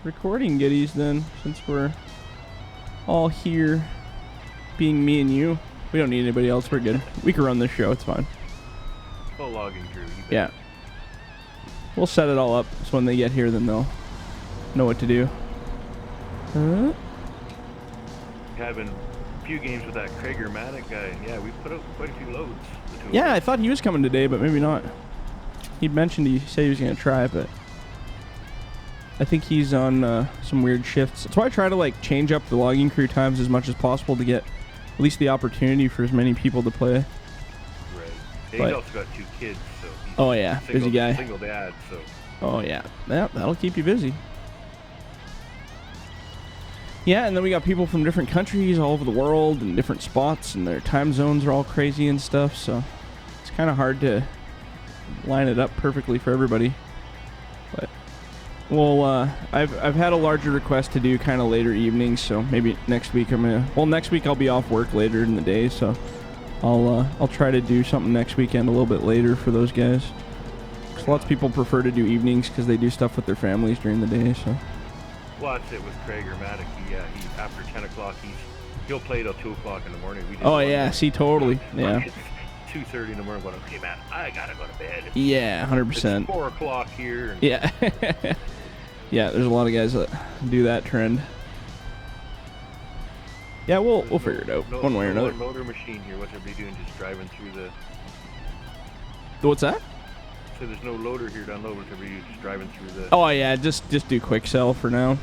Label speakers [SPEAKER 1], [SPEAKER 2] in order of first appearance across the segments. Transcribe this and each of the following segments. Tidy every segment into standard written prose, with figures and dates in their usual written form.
[SPEAKER 1] recording goodies then, since we're all here being me and you. We don't need anybody else. We're good. We can run this show. It's fine.
[SPEAKER 2] Full logging crew.
[SPEAKER 1] Yeah. We'll set it all up so when they get here, then they'll know what to do.
[SPEAKER 2] Having a few games with that Krager-Matic guy. Yeah, we put out quite a few loads.
[SPEAKER 1] Yeah, I thought he was coming today, but maybe not. He mentioned he said he was going to try, but I think he's on some weird shifts. That's why I try to like change up the logging crew times as much as possible to get at least the opportunity for as many people to play.
[SPEAKER 2] Right. Yeah, he's also got 2 kids, so he's
[SPEAKER 1] oh yeah, busy guy.
[SPEAKER 2] Single dad, so.
[SPEAKER 1] Oh yeah, that'll keep you busy. Yeah, and then we got people from different countries all over the world and different spots, and their time zones are all crazy and stuff, so it's kind of hard to line it up perfectly for everybody. But well, I've had a larger request to do kind of later evenings, so maybe next week next week I'll be off work later in the day, so I'll try to do something next weekend a little bit later for those guys. 'Cause lots of people prefer to do evenings because they do stuff with their families during the day, so.
[SPEAKER 2] Well, that's it with Krager-Matic. He after 10 o'clock, he'll play till 2 o'clock in the morning.
[SPEAKER 1] Oh yeah, see, totally, yeah.
[SPEAKER 2] 2:30 in the morning, going, okay, man, I gotta go to bed.
[SPEAKER 1] Yeah, 100%.
[SPEAKER 2] It's 4 o'clock here. And
[SPEAKER 1] yeah. Yeah, there's a lot of guys that do that trend. Yeah, we'll figure it out one way or another.
[SPEAKER 2] Motor machine here. What's everybody doing? Just driving through the.
[SPEAKER 1] What's that?
[SPEAKER 2] So there's no loader here to unload. What's everybody just driving through the.
[SPEAKER 1] Oh yeah, just do quick sell for now.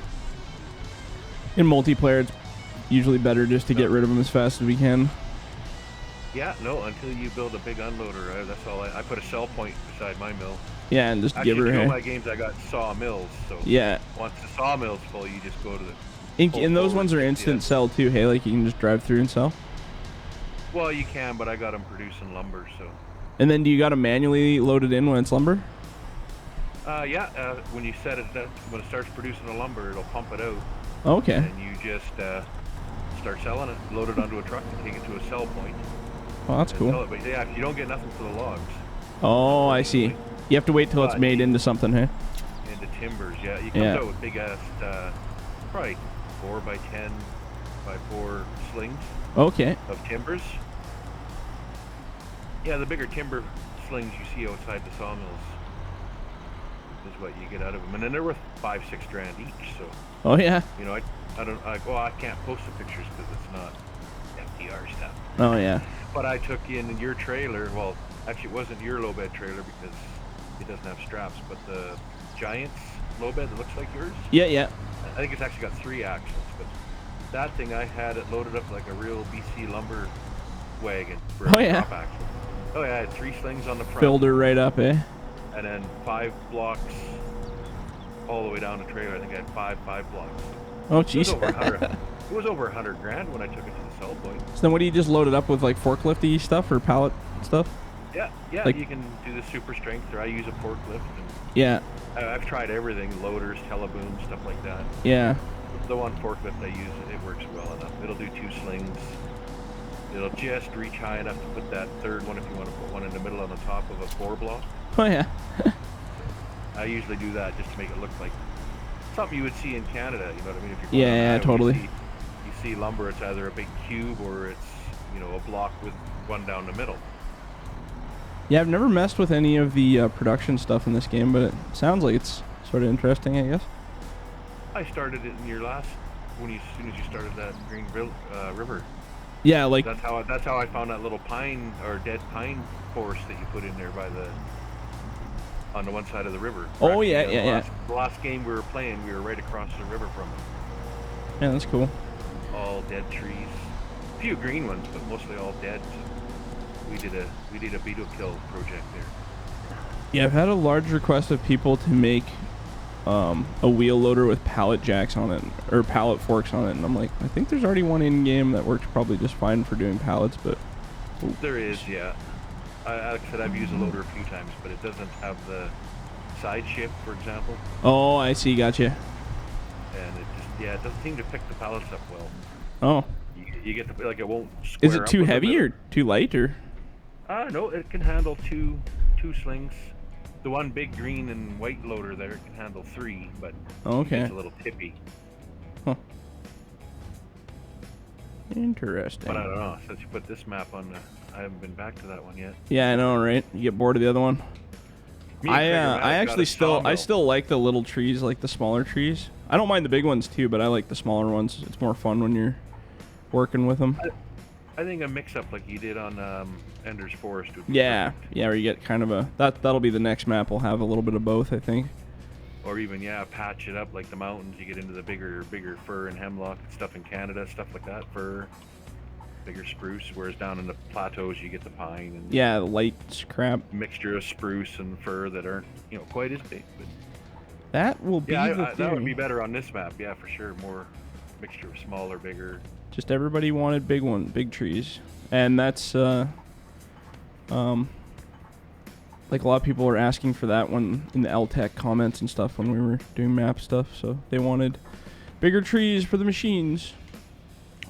[SPEAKER 1] In multiplayer, it's usually better just to get rid of them as fast as we can.
[SPEAKER 2] Yeah, no, until you build a big unloader. That's all. I put a sell point beside my mill.
[SPEAKER 1] Yeah, and just
[SPEAKER 2] actually,
[SPEAKER 1] give her.
[SPEAKER 2] In all my games, I got sawmills. So
[SPEAKER 1] yeah.
[SPEAKER 2] Once the sawmill's full, you just go to the.
[SPEAKER 1] And those ones are instant sell too. Hey, like you can just drive through and sell.
[SPEAKER 2] Well, you can, but I got them producing lumber, so.
[SPEAKER 1] And then do you got to manually load it in when it's lumber?
[SPEAKER 2] Yeah. When you set it up, when it starts producing the lumber, it'll pump it out.
[SPEAKER 1] Okay.
[SPEAKER 2] And you just start selling it, load it onto a truck, and take it to a sell point.
[SPEAKER 1] Well, that's cool.
[SPEAKER 2] But yeah, you don't get nothing for the logs.
[SPEAKER 1] Oh, I see. You have to wait till it's made into something, hey?
[SPEAKER 2] Into timbers, yeah. You come out with big ass, probably 4x10 by 4 slings.
[SPEAKER 1] Okay.
[SPEAKER 2] Of timbers. Yeah, the bigger timber slings you see outside the sawmills is what you get out of them, and then they're worth $5-6 grand each. So.
[SPEAKER 1] Oh yeah.
[SPEAKER 2] You know, I can't post the pictures because it's not FDR stuff.
[SPEAKER 1] Oh yeah.
[SPEAKER 2] But I took in your trailer. Well, actually, it wasn't your low bed trailer because it doesn't have straps, but the Giant's low bed that looks like yours.
[SPEAKER 1] Yeah, yeah.
[SPEAKER 2] I think it's actually got 3 axles, but that thing I had it loaded up like a real BC lumber wagon for a top axle. Oh yeah, I had 3 slings on the front.
[SPEAKER 1] Filled her right up, eh?
[SPEAKER 2] And then 5 blocks all the way down the trailer. I think I had 5 blocks.
[SPEAKER 1] Oh jeez.
[SPEAKER 2] It was over 100 grand when I took it to the sell point.
[SPEAKER 1] So then what do you just load it up with, like forklifty stuff or pallet stuff?
[SPEAKER 2] Yeah, like, you can do the super strength, or I use a forklift. And
[SPEAKER 1] yeah.
[SPEAKER 2] I've tried everything, loaders, telebooms, stuff like that.
[SPEAKER 1] Yeah.
[SPEAKER 2] The one forklift I use, it works well enough. It'll do 2 slings. It'll just reach high enough to put that third one if you want to put one in the middle on the top of a 4 block.
[SPEAKER 1] Oh yeah.
[SPEAKER 2] I usually do that just to make it look like something you would see in Canada, you know what I mean? If you're
[SPEAKER 1] yeah, totally.
[SPEAKER 2] You see lumber, it's either a big cube or it's, you know, a block with one down the middle.
[SPEAKER 1] Yeah, I've never messed with any of the production stuff in this game, but it sounds like it's sort of interesting, I guess.
[SPEAKER 2] I started it in your last, as soon as you started that Greenville River.
[SPEAKER 1] Yeah, like
[SPEAKER 2] that's how I found that little pine or dead pine forest that you put in there on the one side of the river.
[SPEAKER 1] Oh yeah.
[SPEAKER 2] The last game we were playing, we were right across the river from it.
[SPEAKER 1] Yeah, that's cool.
[SPEAKER 2] All dead trees, a few green ones, but mostly all dead. So we did a beetle kill project there.
[SPEAKER 1] Yeah, I've had a large request of people to make a wheel loader with pallet jacks on it, or pallet forks on it, and I'm like, I think there's already one in game that works probably just fine for doing pallets, but
[SPEAKER 2] there is, yeah. Like I said, I've used a loader a few times, but it doesn't have the side shift, for example.
[SPEAKER 1] Oh, I see, gotcha.
[SPEAKER 2] And it doesn't seem to pick the pallets up well.
[SPEAKER 1] Oh.
[SPEAKER 2] You get the, like, it won't square.
[SPEAKER 1] Is it too heavy or too light, or?
[SPEAKER 2] No, it can handle two slings. The one big green and white loader there can handle 3, but
[SPEAKER 1] Okay.
[SPEAKER 2] it's a little tippy.
[SPEAKER 1] Huh. Interesting.
[SPEAKER 2] But I don't know. Since you put this map on, I haven't been back to that one yet.
[SPEAKER 1] Yeah, I know, right? You get bored of the other one. I actually still like the little trees, like the smaller trees. I don't mind the big ones too, but I like the smaller ones. It's more fun when you're working with them.
[SPEAKER 2] I think a mix-up like you did on Ender's Forest would be perfect.
[SPEAKER 1] Yeah, where you get kind of a that'll be the next map. We'll have a little bit of both, I think.
[SPEAKER 2] Or even patch it up like the mountains. You get into the bigger fir and hemlock stuff in Canada, stuff like that. Fir, bigger spruce. Whereas down in the plateaus, you get the pine and
[SPEAKER 1] the light crap.
[SPEAKER 2] Mixture of spruce and fir that aren't quite as big. But
[SPEAKER 1] that will be
[SPEAKER 2] that would be better on this map. Yeah, for sure. More mixture of smaller, bigger.
[SPEAKER 1] Just everybody wanted big trees, and that's like a lot of people were asking for that one in the LTech comments and stuff when we were doing map stuff. So they wanted bigger trees for the machines.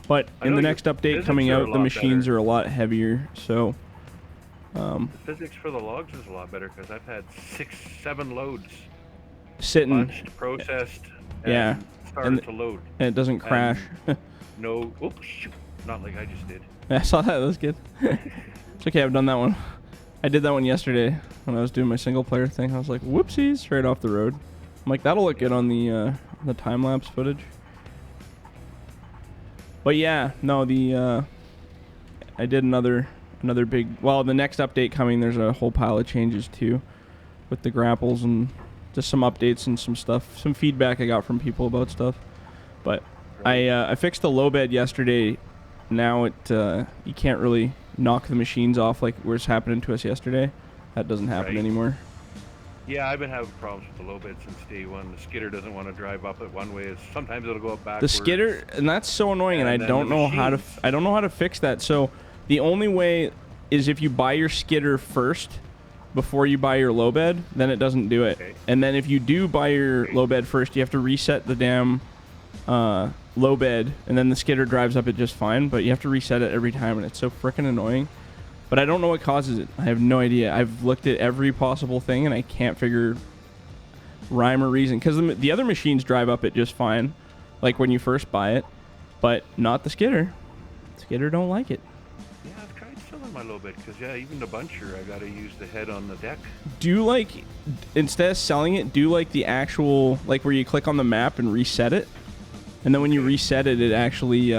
[SPEAKER 1] But in the next update coming out, the machines are a lot heavier. So
[SPEAKER 2] the physics for the logs is a lot better because I've had 6-7 loads
[SPEAKER 1] sitting,
[SPEAKER 2] bunched, processed, and started to load,
[SPEAKER 1] and it doesn't crash.
[SPEAKER 2] No, oops, shoot, not like I just did.
[SPEAKER 1] I saw that. That was good. It's okay. I've done that one. I did that one yesterday when I was doing my single player thing. I was like, whoopsies, right off the road. I'm like, that'll look good on the time lapse footage. But yeah, no, I did another big. Well, the next update coming, there's a whole pile of changes too, with the grapples and just some updates and some stuff, some feedback I got from people about stuff. But I fixed the low bed yesterday. Now you can't really knock the machines off like was happening to us yesterday. That doesn't happen anymore.
[SPEAKER 2] Yeah, I've been having problems with the low bed since day one. The skidder doesn't want to drive up it one way. Sometimes it'll go up backwards. The skidder,
[SPEAKER 1] and that's so annoying, and I don't know how to fix that. So the only way is if you buy your skidder first before you buy your low bed, then it doesn't do it. Okay. And then if you do buy your low bed first, you have to reset the damn low bed, and then the skidder drives up it just fine, but you have to reset it every time, and it's so freaking annoying. But I don't know what causes it. I have no idea. I've looked at every possible thing, and I can't figure rhyme or reason, because the other machines drive up it just fine, like when you first buy it, but not the skidder. Skidder don't like it.
[SPEAKER 2] Yeah, I've tried selling my low bed, because even the buncher, I gotta use the head on the deck.
[SPEAKER 1] Instead of selling it, do like the actual, like where you click on the map and reset it. And then when you reset it, it actually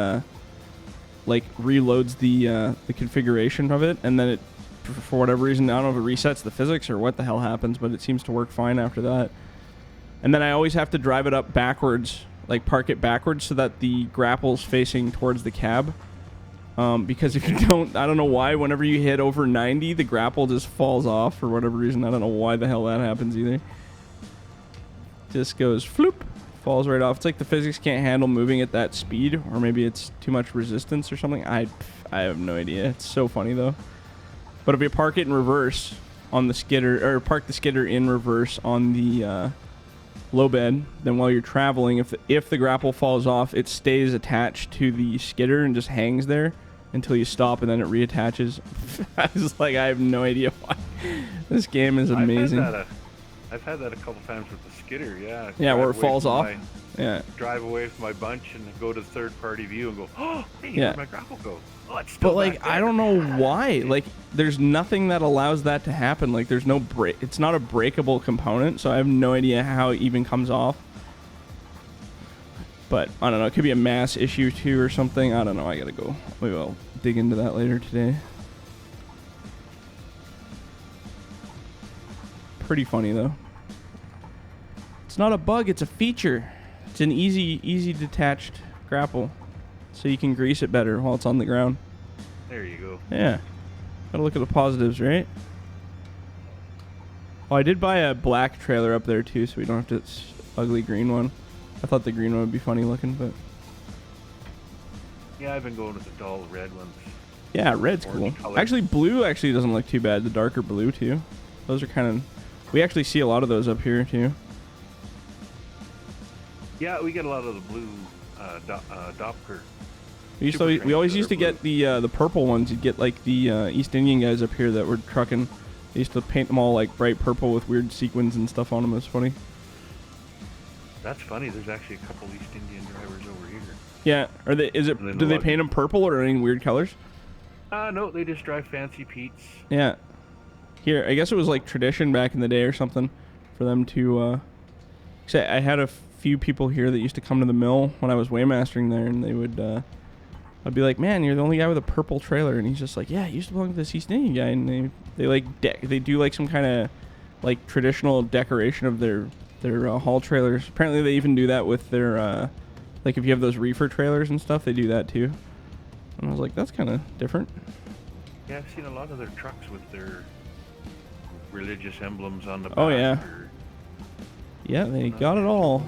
[SPEAKER 1] like reloads the configuration of it, and then it, for whatever reason, I don't know if it resets the physics or what the hell happens, but it seems to work fine after that. And then I always have to drive it up backwards, like park it backwards so that the grapple's facing towards the cab. Because if you don't, I don't know why, whenever you hit over 90, the grapple just falls off for whatever reason. I don't know why the hell that happens either. Just goes floop. Falls right off. It's like the physics can't handle moving at that speed, or maybe it's too much resistance or something. I have no idea. It's so funny though. But if you park it in reverse on the skidder, or park the skidder in reverse on the low bed, then while you're traveling, if the grapple falls off, it stays attached to the skidder and just hangs there until you stop, and then it reattaches. I was like, I have no idea why. This game is amazing.
[SPEAKER 2] I've had that a couple times with the skidder, yeah.
[SPEAKER 1] Yeah, where it falls off.
[SPEAKER 2] Drive away from my bunch and go to the third-party view and go, oh, hey, where'd my grapple go? Oh, it's still back there.
[SPEAKER 1] I don't know why. Like, there's nothing that allows that to happen. Like, there's no break. It's not a breakable component, so I have no idea how it even comes off. But, I don't know. It could be a mass issue, too, or something. I don't know. I gotta go. Maybe I'll dig into that later today. Pretty funny though. It's not a bug, it's a feature. It's an easy detached grapple, so you can grease it better while it's on the ground.
[SPEAKER 2] There you go.
[SPEAKER 1] Yeah, gotta look at the positives, right? Oh, I did buy a black trailer up there too, so we don't have to ugly green one. I thought the green one would be funny looking, but
[SPEAKER 2] yeah, I've been going with the dull red ones.
[SPEAKER 1] Yeah, red's cool. Color. Actually, blue actually doesn't look too bad. The darker blue too. Those are kind of. We actually see a lot of those up here too.
[SPEAKER 2] Yeah, we get a lot of the blue Doppler.
[SPEAKER 1] We always used to get the purple ones. You'd get like the East Indian guys up here that were trucking They used to paint them all like bright purple with weird sequins and stuff on them. It's funny.
[SPEAKER 2] That's funny. There's actually a couple East Indian drivers over here.
[SPEAKER 1] Yeah. Are they? Do they paint them purple or any weird colors?
[SPEAKER 2] No, they just drive fancy Pete's.
[SPEAKER 1] Yeah. Here, I guess it was like tradition back in the day or something for them to. I had a few people here that used to come to the mill when I was weighmastering there, and they would. I'd be like, man, you're the only guy with a purple trailer, and he's just like, yeah, I used to belong to this East Indian guy, and they like they do like some kind of like traditional decoration of their haul trailers. Apparently, they even do that with their like if you have those reefer trailers and stuff, they do that too. And I was like, that's kind of different.
[SPEAKER 2] Yeah, I've seen a lot of their trucks with their religious emblems on the back.
[SPEAKER 1] Oh yeah. Yeah, they got it all.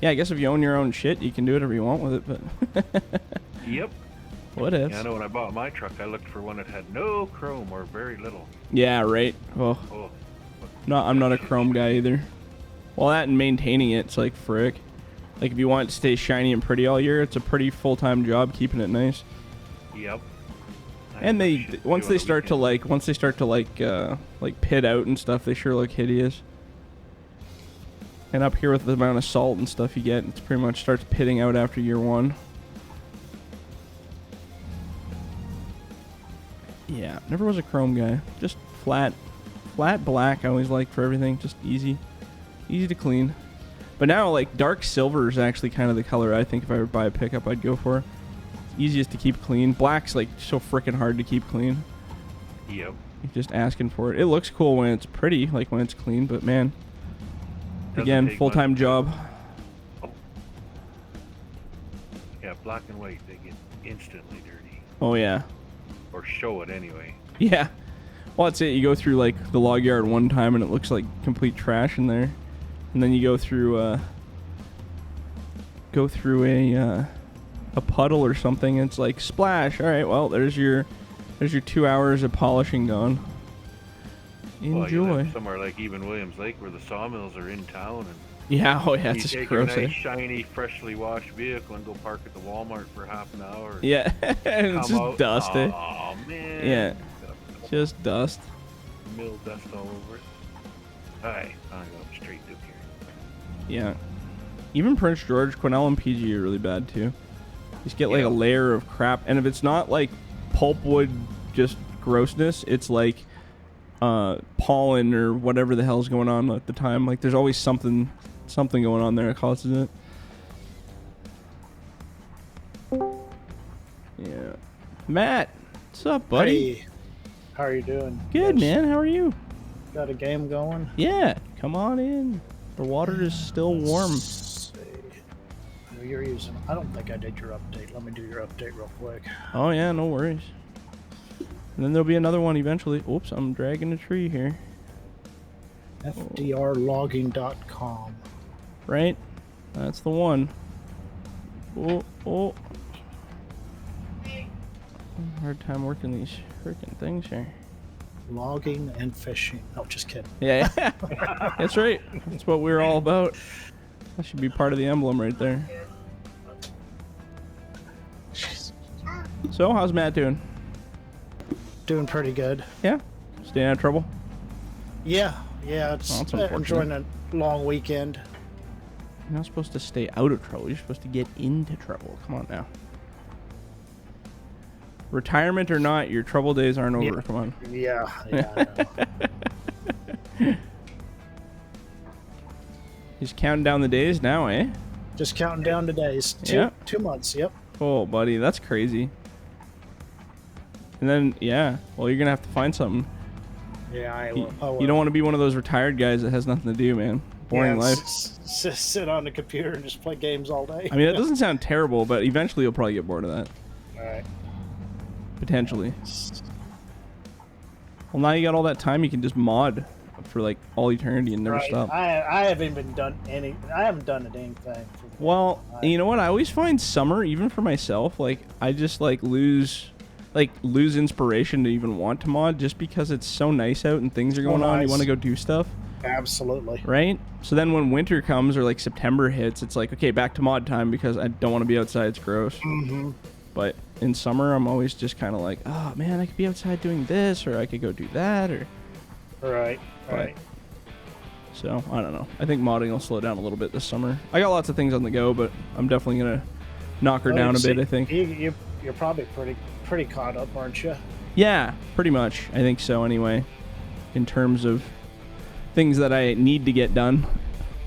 [SPEAKER 1] Yeah, I guess if you own your own shit, you can do whatever you want with it, but...
[SPEAKER 2] Yep.
[SPEAKER 1] What if?
[SPEAKER 2] Yeah, I know when I bought my truck, I looked for one that had no chrome or very little.
[SPEAKER 1] Yeah, right. Oh. No, I'm not a chrome guy either. Well, that and maintaining it's like frick. Like if you want it to stay shiny and pretty all year, it's a pretty full-time job keeping it nice.
[SPEAKER 2] Yep.
[SPEAKER 1] And once they start to like pit out and stuff, they sure look hideous. And up here with the amount of salt and stuff you get, it's pretty much starts pitting out after year 1. Yeah, never was a chrome guy. Just flat black I always liked for everything. Just easy to clean. But now like dark silver is actually kind of the color I think if I were to buy a pickup I'd go for. It's easiest to keep clean. Black's like so freaking hard to keep clean.
[SPEAKER 2] Yep.
[SPEAKER 1] You're just asking for it. It looks cool when it's pretty, like when it's clean, but man. Again, full-time job.
[SPEAKER 2] Oh. Yeah, black and white, they get instantly dirty.
[SPEAKER 1] Oh, yeah.
[SPEAKER 2] Or show it anyway.
[SPEAKER 1] Yeah. Well, that's it. You go through, like, the log yard one time and it looks like complete trash in there. And then you go through a puddle or something and it's like, splash. All right, well, there's your 2 hours of polishing gone. Enjoy.
[SPEAKER 2] Well, you live somewhere like even Williams Lake where the sawmills are in town, and
[SPEAKER 1] yeah, it's just gross.
[SPEAKER 2] You take a nice, shiny, freshly washed vehicle and go park at the Walmart for half an hour.
[SPEAKER 1] Yeah, and it's just dust.
[SPEAKER 2] Oh man.
[SPEAKER 1] Yeah, just dust.
[SPEAKER 2] Mill dust all over it. Alright, I'm going straight through here.
[SPEAKER 1] Yeah, even Prince George, Quesnel, and PG are really bad too. You just get like a layer of crap, and if it's not like pulpwood, just grossness, it's like pollen or whatever the hell's going on at the time. Like there's always something going on there that causes it. Yeah. Matt, what's up, buddy?
[SPEAKER 3] Hey, how are you doing?
[SPEAKER 1] Good, man. How are you?
[SPEAKER 3] Got a game going?
[SPEAKER 1] Yeah. Come on in. The water is still warm.
[SPEAKER 3] Let's see. You're using... I don't think I did your update. Let me do your update real quick.
[SPEAKER 1] Oh, yeah. No worries. And then there'll be another one eventually. Oops, I'm dragging a tree here.
[SPEAKER 3] FDR Logging.com.
[SPEAKER 1] Right? That's the one. Oh. Hard time working these freaking things here.
[SPEAKER 3] Logging and fishing. No, just kidding.
[SPEAKER 1] Yeah. That's right. That's what we're all about. That should be part of the emblem right there. So, how's Matt doing?
[SPEAKER 3] Doing pretty good.
[SPEAKER 1] Yeah? Staying out of trouble?
[SPEAKER 3] Yeah, it's enjoying a long weekend.
[SPEAKER 1] You're not supposed to stay out of trouble. You're supposed to get into trouble. Come on now. Retirement or not, your trouble days aren't over.
[SPEAKER 3] Yeah.
[SPEAKER 1] Come on.
[SPEAKER 3] Yeah, I know.
[SPEAKER 1] He's counting down the days now, eh?
[SPEAKER 3] Just counting down the days. 2 months, yep.
[SPEAKER 1] Oh, buddy, that's crazy. And then, yeah, well, you're going to have to find something.
[SPEAKER 3] Yeah, I will.
[SPEAKER 1] You don't want to be one of those retired guys that has nothing to do, man. Boring life.
[SPEAKER 3] Sit on the computer and just play games all day.
[SPEAKER 1] I mean, that doesn't sound terrible, but eventually you'll probably get bored of that.
[SPEAKER 3] All right.
[SPEAKER 1] Potentially. Well, now you got all that time, you can just mod for like all eternity and never stop.
[SPEAKER 3] I haven't even done any. I haven't done anything.
[SPEAKER 1] Well, you know what? I always find summer, even for myself, like I just like lose inspiration to even want to mod just because it's so nice out and things are going on. You want to go do stuff.
[SPEAKER 3] Absolutely.
[SPEAKER 1] Right? So then when winter comes or like September hits, it's like, okay, back to mod time because I don't want to be outside. It's gross.
[SPEAKER 3] Mm-hmm.
[SPEAKER 1] But in summer, I'm always just kind of like, oh man, I could be outside doing this, or I could go do that, or.
[SPEAKER 3] Right.
[SPEAKER 1] So I don't know. I think modding will slow down a little bit this summer. I got lots of things on the go, but I'm definitely gonna knock her down a bit. I think.
[SPEAKER 3] You're probably pretty caught up, aren't you?
[SPEAKER 1] Yeah, pretty much. I think so. Anyway, in terms of things that I need to get done,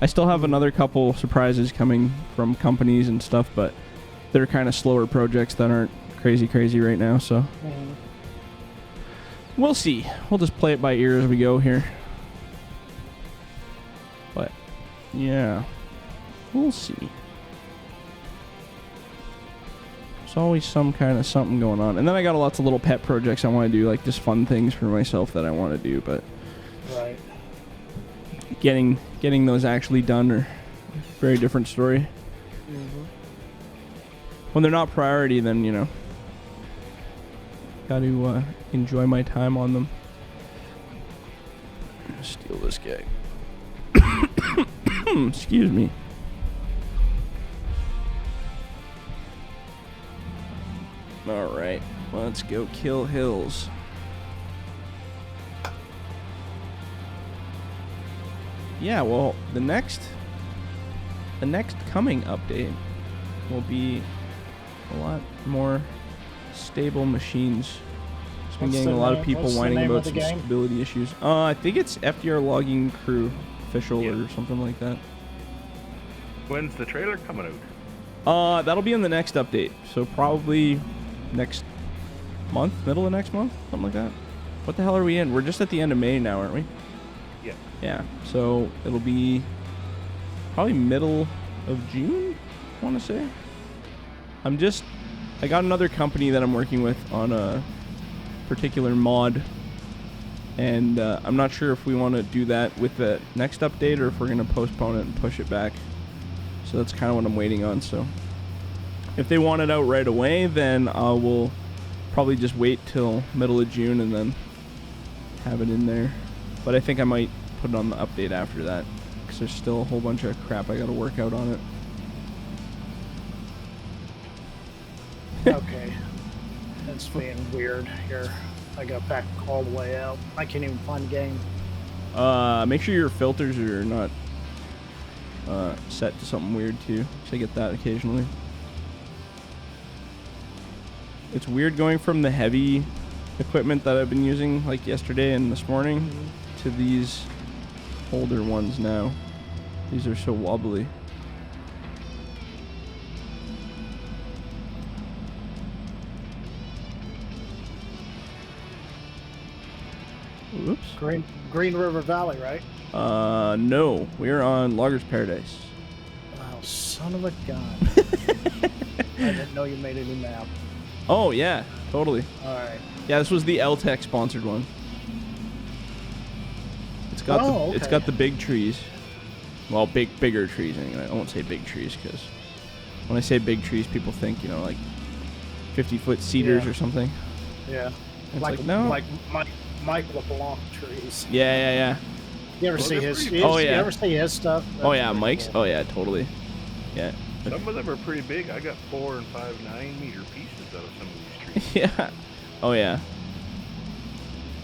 [SPEAKER 1] I still have another couple surprises coming from companies and stuff, but they're kind of slower projects that aren't crazy right now. So we'll see. We'll just play it by ear as we go here. But yeah, we'll see. There's always some kind of something going on. And then I got lots of little pet projects I want to do, like just fun things for myself that I want to do, but
[SPEAKER 3] right.
[SPEAKER 1] Getting those actually done are a very different story. When they're not priority, then, you know, got to enjoy my time on them. Steal this guy. Excuse me. All right, let's go kill hills. Yeah, well, the next coming update will be a lot more stable machines. Just been getting a lot of people whining about some stability issues. I think it's FDR Logging Crew official or something like that.
[SPEAKER 2] When's the trailer coming out?
[SPEAKER 1] That'll be in the next update. So probably next month, middle of next month, something like that. What the hell are we in? We're just at the end of May now, aren't we?
[SPEAKER 2] Yeah.
[SPEAKER 1] Yeah. So it'll be probably middle of June, I want to say. I got another company that I'm working with on a particular mod, and I'm not sure if we want to do that with the next update or if we're going to postpone it and push it back. So that's kind of what I'm waiting on. So if they want it out right away, then I will probably just wait till middle of June and then have it in there. But I think I might put it on the update after that, because there's still a whole bunch of crap I got to work out on it.
[SPEAKER 3] Okay. That's being weird here. I got back all the way out. I can't even find the game.
[SPEAKER 1] Make sure your filters are not set to something weird too, because I get that occasionally. It's weird going from the heavy equipment that I've been using like yesterday and this morning to these older ones now. These are so wobbly. Oops.
[SPEAKER 3] Green River Valley, right?
[SPEAKER 1] No. We're on Loggers Paradise.
[SPEAKER 3] Oh, son of a gun. I didn't know you made a new map.
[SPEAKER 1] Oh, yeah. Totally.
[SPEAKER 3] All right.
[SPEAKER 1] Yeah, this was the LTech sponsored one. It's got it's got the big trees. Well, bigger trees anyway. I won't say big trees, because when I say big trees, people think, you know, like 50-foot cedars or something.
[SPEAKER 3] Yeah.
[SPEAKER 1] It's like no.
[SPEAKER 3] Like Mike LeBlanc trees.
[SPEAKER 1] Yeah.
[SPEAKER 3] You ever see his?
[SPEAKER 1] Oh yeah.
[SPEAKER 3] You ever see his stuff?
[SPEAKER 1] Oh yeah, Mike's. Cool. Oh yeah, totally. Yeah.
[SPEAKER 2] Some of them are pretty big. I got 4 and 5 9-meter pieces out of some of these trees.
[SPEAKER 1] Yeah. Oh yeah.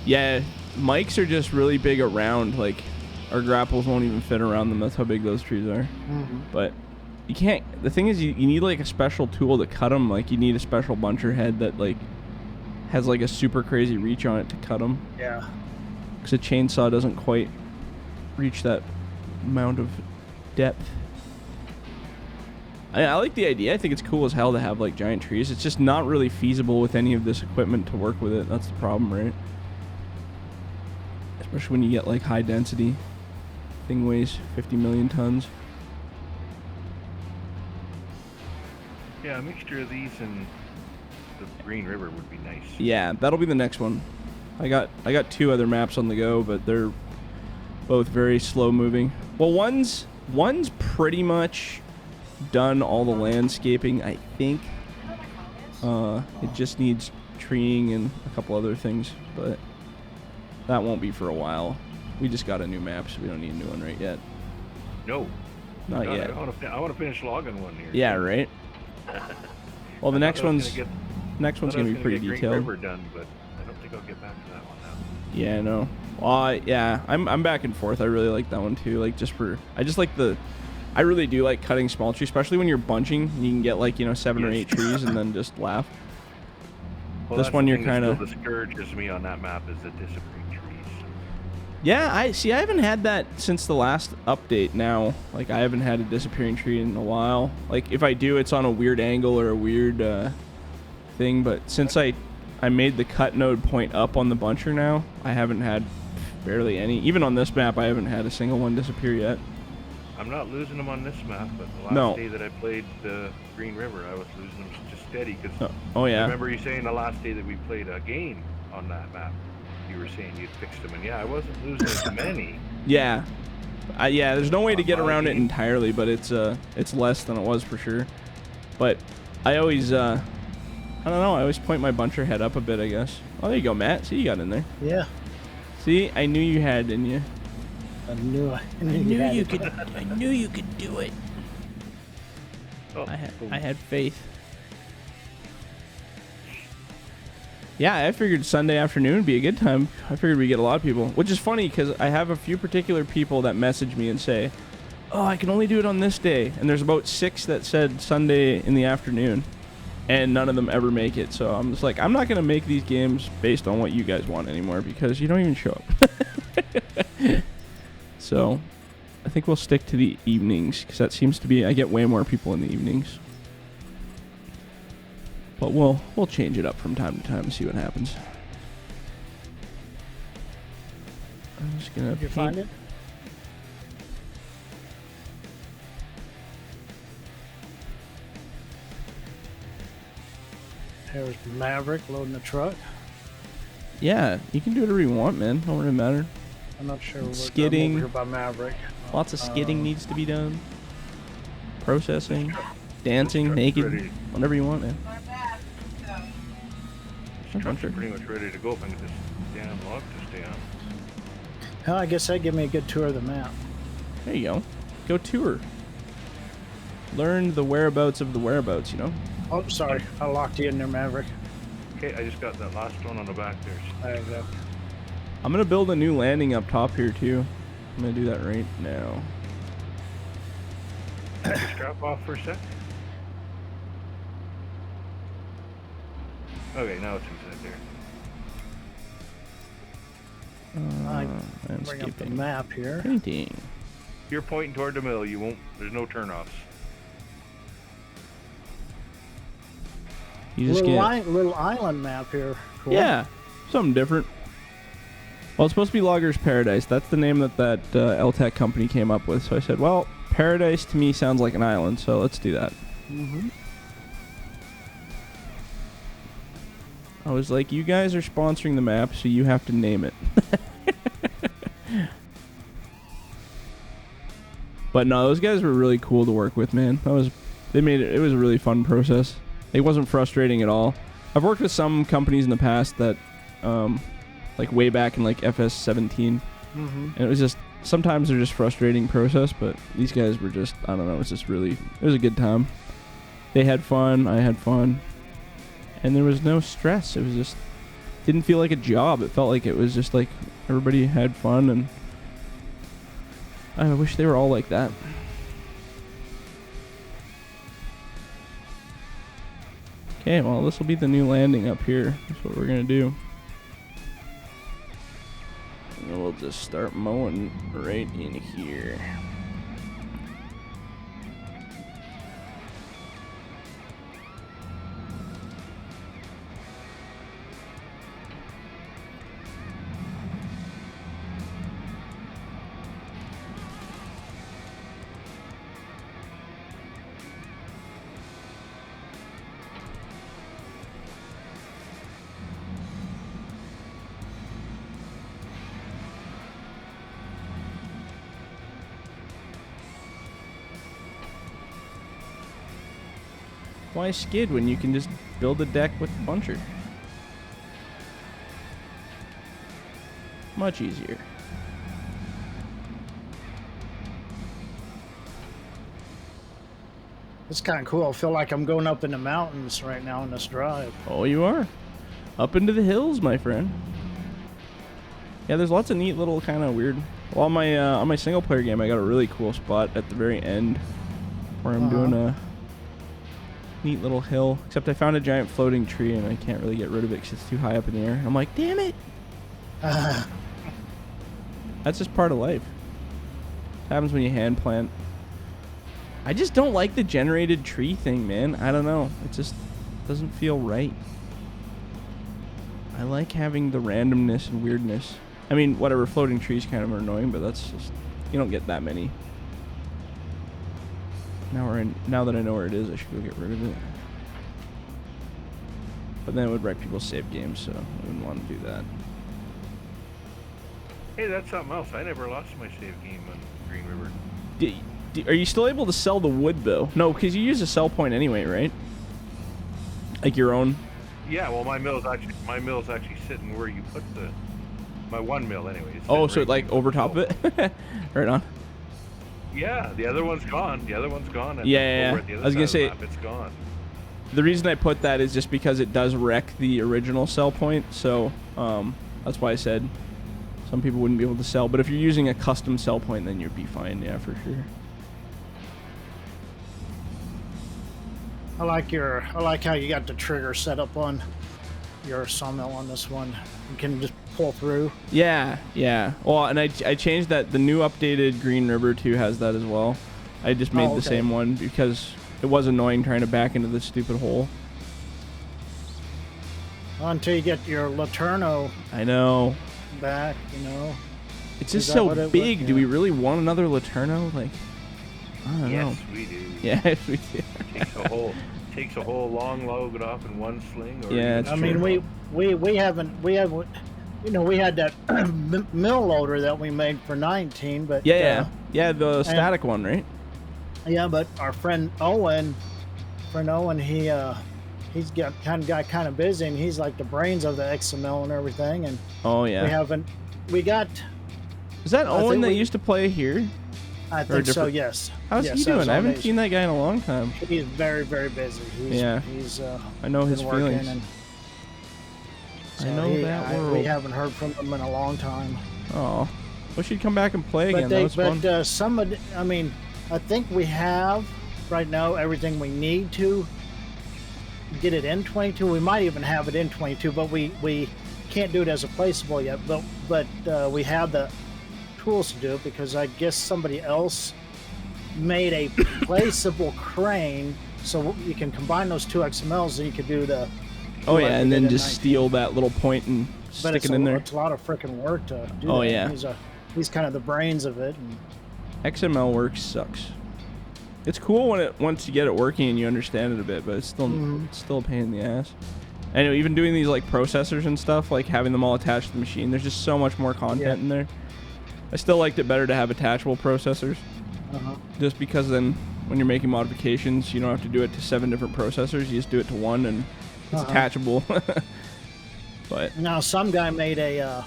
[SPEAKER 1] Yeah, Mike's are just really big around. Like, our grapples won't even fit around them. That's how big those trees are. But you can't. The thing is, you need like a special tool to cut them. Like, you need a special buncher head that like has like a super crazy reach on it to cut them.
[SPEAKER 3] Yeah.
[SPEAKER 1] Because a chainsaw doesn't quite reach that amount of depth. I like the idea. I think it's cool as hell to have like giant trees. It's just not really feasible with any of this equipment to work with it. That's the problem, right? Especially when you get like high density. Thing weighs 50 million tons.
[SPEAKER 2] Yeah, a mixture of these and the Green River would be nice.
[SPEAKER 1] Yeah, that'll be the next one. I got 2 other maps on the go, but they're both very slow moving. Well, one's pretty much done all the landscaping, I think. It just needs treeing and a couple other things, but that won't be for a while. We just got a new map, so we don't need a new one right yet.
[SPEAKER 2] No.
[SPEAKER 1] Not yet.
[SPEAKER 2] I want to finish logging one here.
[SPEAKER 1] Yeah, right? Well, the next one's... Next one's
[SPEAKER 2] Thought I
[SPEAKER 1] gonna
[SPEAKER 2] was
[SPEAKER 1] be pretty
[SPEAKER 2] get Green
[SPEAKER 1] detailed.
[SPEAKER 2] River done, but I don't think I'll get back to that one now.
[SPEAKER 1] Yeah, I know. Well, yeah, I'm back and forth. I really like that one too. Like I really do like cutting small trees, especially when you're bunching. You can get like 7 or 8 trees and then just laugh.
[SPEAKER 2] Well,
[SPEAKER 1] This
[SPEAKER 2] that's
[SPEAKER 1] one
[SPEAKER 2] the
[SPEAKER 1] you're
[SPEAKER 2] thing that
[SPEAKER 1] kind of
[SPEAKER 2] still discourages me on that map is the disappearing trees.
[SPEAKER 1] Yeah, I haven't had that since the last update now. Like, I haven't had a disappearing tree in a while. Like, if I do, it's on a weird angle or a weird thing. But since I made the cut node point up on the buncher now, I haven't had barely any. Even on this map, I haven't had a single one disappear yet.
[SPEAKER 2] I'm not losing them on this map, but the last day that I played the Green River, I was losing them just steady. Cause
[SPEAKER 1] oh, yeah.
[SPEAKER 2] I remember you saying the last day that we played a game on that map, you were saying you'd fixed them, and yeah, I wasn't losing as many.
[SPEAKER 1] Yeah. Yeah, there's no way to get around it entirely, but it's less than it was for sure. But I always, I don't know, I always point my buncher head up a bit, I guess. Oh, there you go, Matt. See, you got in there.
[SPEAKER 3] Yeah.
[SPEAKER 1] See, I knew you had, didn't you?
[SPEAKER 3] I knew you could.
[SPEAKER 1] I knew you could do it.
[SPEAKER 2] Oh,
[SPEAKER 1] I had faith. Yeah, I figured Sunday afternoon would be a good time. I figured we'd get a lot of people, which is funny because I have a few particular people that message me and say, "Oh, I can only do it on this day," and there's about 6 that said Sunday in the afternoon, and none of them ever make it. So I'm just like, I'm not gonna make these games based on what you guys want anymore because you don't even show up. So I think we'll stick to the evenings because that seems to be, I get way more people in the evenings. But we'll change it up from time to time and see what happens. I'm just gonna
[SPEAKER 3] Did you find it? There's Maverick loading the truck.
[SPEAKER 1] Yeah, you can do whatever you want, man. Don't really matter.
[SPEAKER 3] I'm not sure what
[SPEAKER 1] Skidding.
[SPEAKER 3] I'm over here by Maverick.
[SPEAKER 1] Lots of skidding needs to be done. Processing, dancing, naked, whatever you want, man.
[SPEAKER 2] This trucks are pretty much ready to go if I can get this damn log to stay on.
[SPEAKER 3] Well, I guess that'd give me a good tour of the map.
[SPEAKER 1] There you go. Go tour. Learn the whereabouts of the whereabouts, you know?
[SPEAKER 3] Oh, sorry. I locked you in there, Maverick.
[SPEAKER 2] Okay, I just got that last one on the back there.
[SPEAKER 3] There you go.
[SPEAKER 1] I'm gonna build a new landing up top here too. I'm gonna do that right now.
[SPEAKER 2] Just drop off for a sec. Okay, now it's inside there.
[SPEAKER 3] I bring up the
[SPEAKER 1] Landscaping.
[SPEAKER 3] map here.
[SPEAKER 1] Painting.
[SPEAKER 2] You're pointing toward the middle. You won't. There's no turnoffs.
[SPEAKER 1] You just get
[SPEAKER 3] Little island map here. Cool.
[SPEAKER 1] yeah, something different. Well, it's supposed to be Logger's Paradise. That's the name that LTech company came up with. So I said, well, Paradise to me sounds like an island, so let's do that.
[SPEAKER 3] Mm-hmm.
[SPEAKER 1] I was like, you guys are sponsoring the map, so you have to name it. But no, those guys were really cool to work with, man. They made it. It was a really fun process. It wasn't frustrating at all. I've worked with some companies in the past that, like way back in like FS22, and it was just sometimes they're just frustrating process. But these guys were just, I don't know. It was just really, it was a good time. They had fun. I had fun, and there was no stress. It was just didn't feel like a job. It felt like it was just like everybody had fun, and I wish they were all like that. Okay, well, this will be the new landing up here. That's what we're going to do. And we'll just start mowing right in here. Why skid when you can just build a deck with the buncher? Much easier.
[SPEAKER 3] It's kind of cool. I feel like I'm going up in the mountains right now in this drive.
[SPEAKER 1] Oh, you are. Up into the hills, my friend. Yeah, there's lots of neat little kind of weird... Well, on my single player game, I got a really cool spot at the very end where I'm doing a neat little hill. Except I found a giant floating tree and I can't really get rid of it because it's too high up in the air. I'm like, damn it! That's just part of life. It happens when you hand plant. I just don't like the generated tree thing, man. I don't know. It just doesn't feel right. I like having the randomness and weirdness. I mean, whatever, floating trees kind of are annoying, but that's just... You don't get that many. Now that I know where it is, I should go get rid of it. But then it would wreck people's save games, so I wouldn't want to do that.
[SPEAKER 2] Hey, that's something else. I never lost my save game on Green River.
[SPEAKER 1] Are you still able to sell the wood, though? No, because you use a sell point anyway, right? Like your own?
[SPEAKER 2] Yeah, well, my mill's actually sitting where you put my one mill, anyways.
[SPEAKER 1] Oh, so like over top of it? Right on.
[SPEAKER 2] Yeah, the other one's gone. The other one's gone.
[SPEAKER 1] Yeah. I was gonna say
[SPEAKER 2] it's gone.
[SPEAKER 1] The reason I put that is just because it does wreck the original sell point. So that's why I said some people wouldn't be able to sell. But if you're using a custom sell point, then you'd be fine. Yeah, for sure.
[SPEAKER 3] I like how you got the trigger set up on your sawmill on this one. You can just pull through.
[SPEAKER 1] Yeah. Well, and I changed that. The new updated Green River 2 has that as well. I just made the same one because it was annoying trying to back into this stupid hole.
[SPEAKER 3] Until you get your Laterno.
[SPEAKER 1] I know.
[SPEAKER 3] Back, you know.
[SPEAKER 1] It's just so big. Do we really want another Laterno? Like, I don't know.
[SPEAKER 2] Yes, we do.
[SPEAKER 1] Yes, we do.
[SPEAKER 2] Takes a whole long load off in one sling. Or
[SPEAKER 1] yeah,
[SPEAKER 3] I mean, we haven't, you know, we had that mill loader that we made for 19, but
[SPEAKER 1] yeah, the static one, right?
[SPEAKER 3] Yeah, but our friend Owen, he's got kind of busy, and he's like the brains of the XML and everything. And we got.
[SPEAKER 1] Is that Owen that used to play here?
[SPEAKER 3] I think so. Yes.
[SPEAKER 1] How's he doing? I haven't seen that guy in a long time.
[SPEAKER 3] He's very, very busy. He's
[SPEAKER 1] I know his feelings.
[SPEAKER 3] So
[SPEAKER 1] I know that world.
[SPEAKER 3] We haven't heard from him in a long time.
[SPEAKER 1] Oh, wish he'd come back and play again. That was fun.
[SPEAKER 3] I mean, I think we have right now everything we need to get it in 22. We might even have it in 22, but we can't do it as a placeable yet. But we have the tools to do it because I guess somebody else made a placeable crane, so you can combine those two XMLs and you could do the.
[SPEAKER 1] Oh yeah, and then just steal that little point and stick it in there.
[SPEAKER 3] It's a lot of freaking work to do.
[SPEAKER 1] Oh
[SPEAKER 3] that.
[SPEAKER 1] yeah.
[SPEAKER 3] He's kind of the brains of it. And
[SPEAKER 1] XML work sucks. It's cool once you get it working and you understand it a bit, but it's still a pain in the ass. Anyway, even doing these like processors and stuff, like having them all attached to the machine, there's just so much more content in there. I still liked it better to have attachable processors, just because then when you're making modifications, you don't have to do it to 7 different processors. You just do it to one, and it's attachable. But
[SPEAKER 3] now some guy made a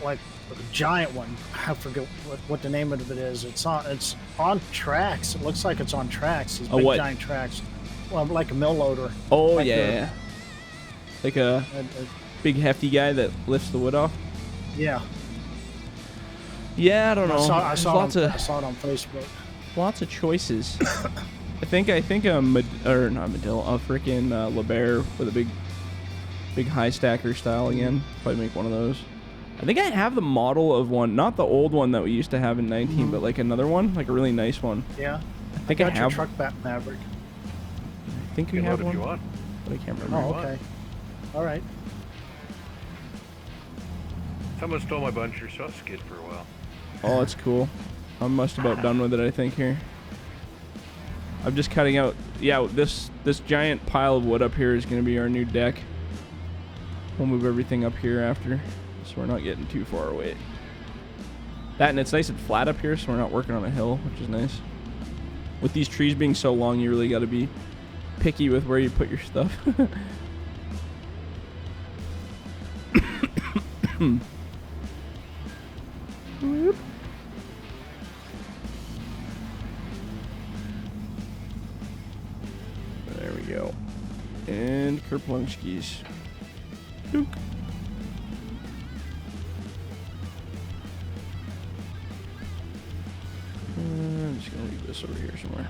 [SPEAKER 3] like a giant one. I forget what the name of it is. It's on tracks. It looks like it's on tracks. These big giant tracks. Well, like a mill loader.
[SPEAKER 1] Oh yeah. Like a big hefty guy that lifts the wood off.
[SPEAKER 3] Yeah.
[SPEAKER 1] Yeah, I don't know.
[SPEAKER 3] I saw it on Facebook.
[SPEAKER 1] Lots of choices. I think a freaking LeBaire with a big high stacker style again. Probably make one of those. I think I have the model of one, not the old one that we used to have in 19, but like another one, like a really nice one.
[SPEAKER 3] Yeah.
[SPEAKER 1] I think I have
[SPEAKER 3] your truck bat Maverick.
[SPEAKER 1] I think we have one.
[SPEAKER 2] If you want.
[SPEAKER 1] But I can't remember.
[SPEAKER 3] Oh, okay. All right.
[SPEAKER 2] Someone stole my buncher, so I'll skid for a while.
[SPEAKER 1] Oh, that's cool. I'm just about done with it, I think, here. I'm just cutting out... Yeah, this giant pile of wood up here is going to be our new deck. We'll move everything up here after, so we're not getting too far away. That, and it's nice and flat up here, so we're not working on a hill, which is nice. With these trees being so long, you really got to be picky with where you put your stuff. and Kerplunskis. Duke. I'm just gonna leave this over here somewhere.